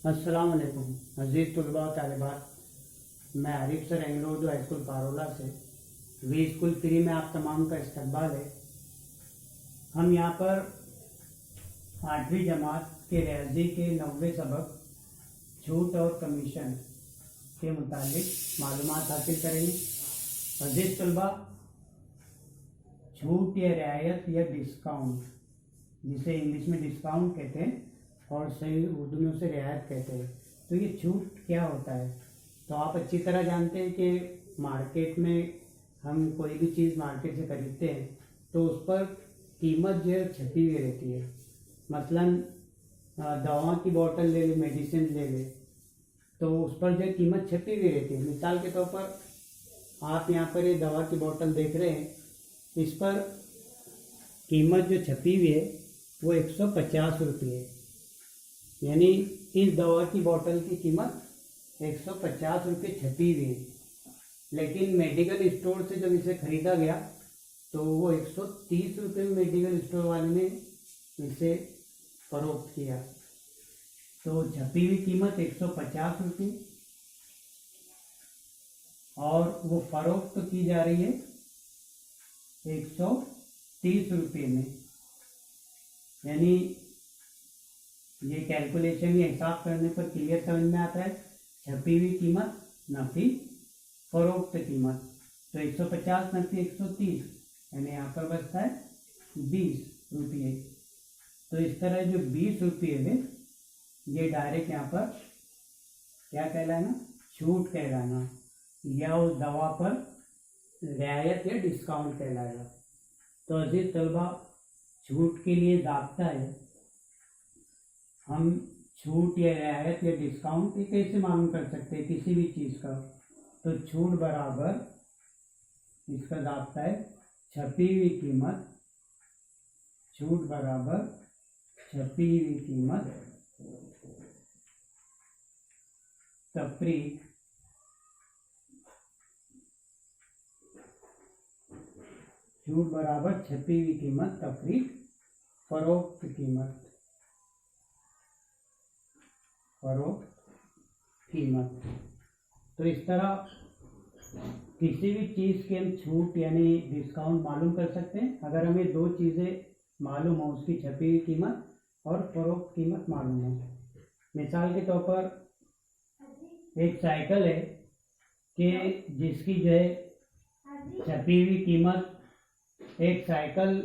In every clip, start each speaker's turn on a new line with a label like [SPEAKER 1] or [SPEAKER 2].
[SPEAKER 1] अस्सलाम वालेकुम अज़ीज़ तलबा तालिबात। मैं Arif sir Anglo Urdu high school Parola से वी स्कूल फ्री में आप तमाम का इस्तकबाल है। हम यहाँ पर 8वीं जमात के रियाजी के 90 सबक छूट और कमीशन के मुतालिक मालूमात हासिल करेंगे। अज़ीज़ तलबा, छूट या रियायत या डिस्काउंट, जिसे इंग्लिश में डिस्काउंट कहते हैं और सही उर्दू में उसे रियायत कहते हैं। तो ये छूट क्या होता है? तो आप अच्छी तरह जानते हैं कि मार्केट में हम कोई भी चीज़ मार्केट से खरीदते हैं तो उस पर कीमत जो है छपी हुई रहती है। मसलन दवा की बोतल ले ले, मेडिसिन ले ले, तो उस पर जो कीमत छपी हुई रहती है। मिसाल के तौर पर आप यहाँ पर ये दवा की बोतल देख रहे हैं, इस पर कीमत जो छपी हुई है वो 150 रुपये है। यानी इस दवा की बोतल की कीमत 150 रुपये छपी हुई है, लेकिन मेडिकल स्टोर से जब इसे खरीदा गया तो वो 130 रुपये में मेडिकल स्टोर वाले ने इसे फरोख्त किया। तो छपी हुई कीमत 150 रुपये और वो फरोख्त की जा रही है 130 रुपये में। यानी ये कैलकुलेशन या हिसाब करने पर क्लियर समझ में आता है, छपी हुई कीमत नफी फरोख्त कीमत। तो 150 नफी 130, यानी यहाँ पर बचता है 20 रुपये। तो इस तरह जो 20 रुपये है ये डायरेक्ट यहाँ पर क्या कहलाना, छूट कहलाना, या उस दवा पर रियायत या डिस्काउंट कहलाएगा। तो अजीज तलबा, छूट के लिए दाब्ता है, हम छूट या रियायत या डिस्काउंट ये कैसे मालूम कर सकते हैं किसी भी चीज़ का? तो छूट बराबर, इसका दाब्ता है छपी हुई कीमत, छूट बराबर छपी हुई कीमत तफरीक छूट बराबर छपी हुई कीमत तफरीक फरोख्त कीमत, फरोख्त कीमत। तो इस तरह किसी भी चीज़ के हम छूट यानी डिस्काउंट मालूम कर सकते हैं अगर हमें दो चीज़ें मालूम हो, उसकी छपी हुई कीमत और फरोख्त कीमत मालूम हो। मिसाल के तौर पर एक साइकिल है कि जिसकी जो है छपी हुई कीमत, एक साइकिल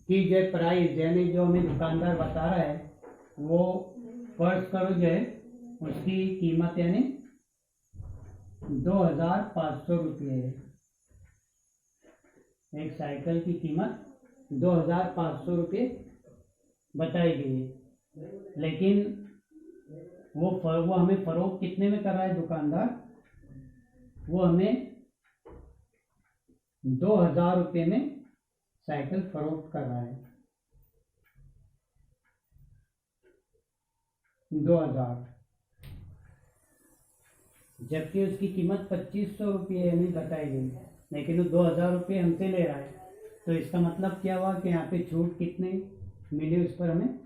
[SPEAKER 1] की जो प्राइस यानी जो हमें दुकानदार बता रहा है वो फर्ज करो जो है उसकी कीमत यानी 2500 रुपये है। एक साइकिल की कीमत 2500 रुपये बताई गई है, लेकिन वो हमें फरोख्त कितने में कर रहा है दुकानदार? वो हमें 2000 रुपये में साइकिल फरोख्त कर रहा है। 2000, जबकि उसकी कीमत 2500 रुपये यानी बताई गई, लेकिन वो 2000 रुपये हमसे ले रहा है। तो इसका मतलब क्या हुआ कि यहाँ पे छूट कितने मिली उस पर हमें?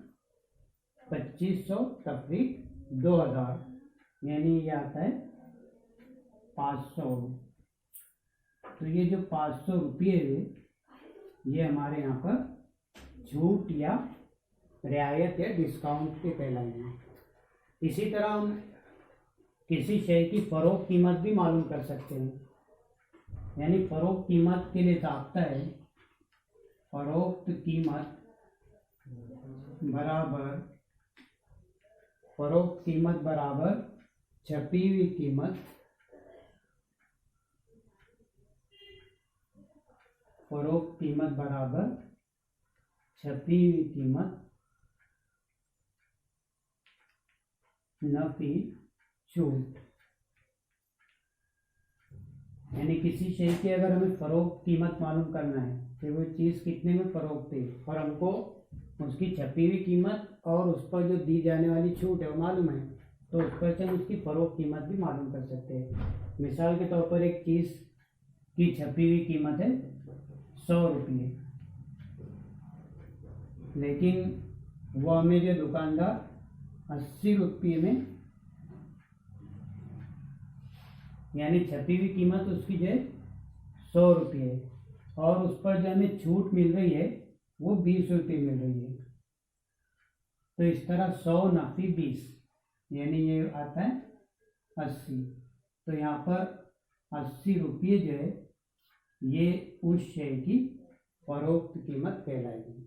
[SPEAKER 1] 2500 तफरीक 2000, यानी ये आता है 500। तो ये जो 500 रुपये है ये हमारे यहाँ पर छूट या रियायत या डिस्काउंट के कहलाएंगे। इसी तरह हम किसी शय की फरोख्त कीमत भी मालूम कर सकते हैं। यानी फरोख्त कीमत के लिए दाब्ता है फरोख्त कीमत बराबर, फरोख्त कीमत बराबर छपी हुई कीमत, फरोख्त कीमत बराबर छपी हुई कीमत नफी छूट। यानी किसी शय की अगर हमें फरोख्त कीमत मालूम करना है कि वो चीज़ कितने में फरोख्त है और हमको उसकी छपी हुई कीमत और उस पर जो दी जाने वाली छूट है वो मालूम है, तो उस पर से हम उसकी फरोख्त कीमत भी मालूम कर सकते हैं। मिसाल के तौर पर एक चीज़ की छपी हुई कीमत है 100 रुपये, लेकिन वो हमें जो दुकानदार 80 रुपये में, यानी छपी हुई कीमत उसकी जो है 100 रुपये है, और उस पर जो हमें छूट मिल रही है वो 20 रुपये मिल रही है। तो इस तरह 100 नाफी 20, यानी ये आता है 80। तो यहाँ पर 80 रुपये जो है ये उस शेयर की फरोख्त कीमत कहलाएगी।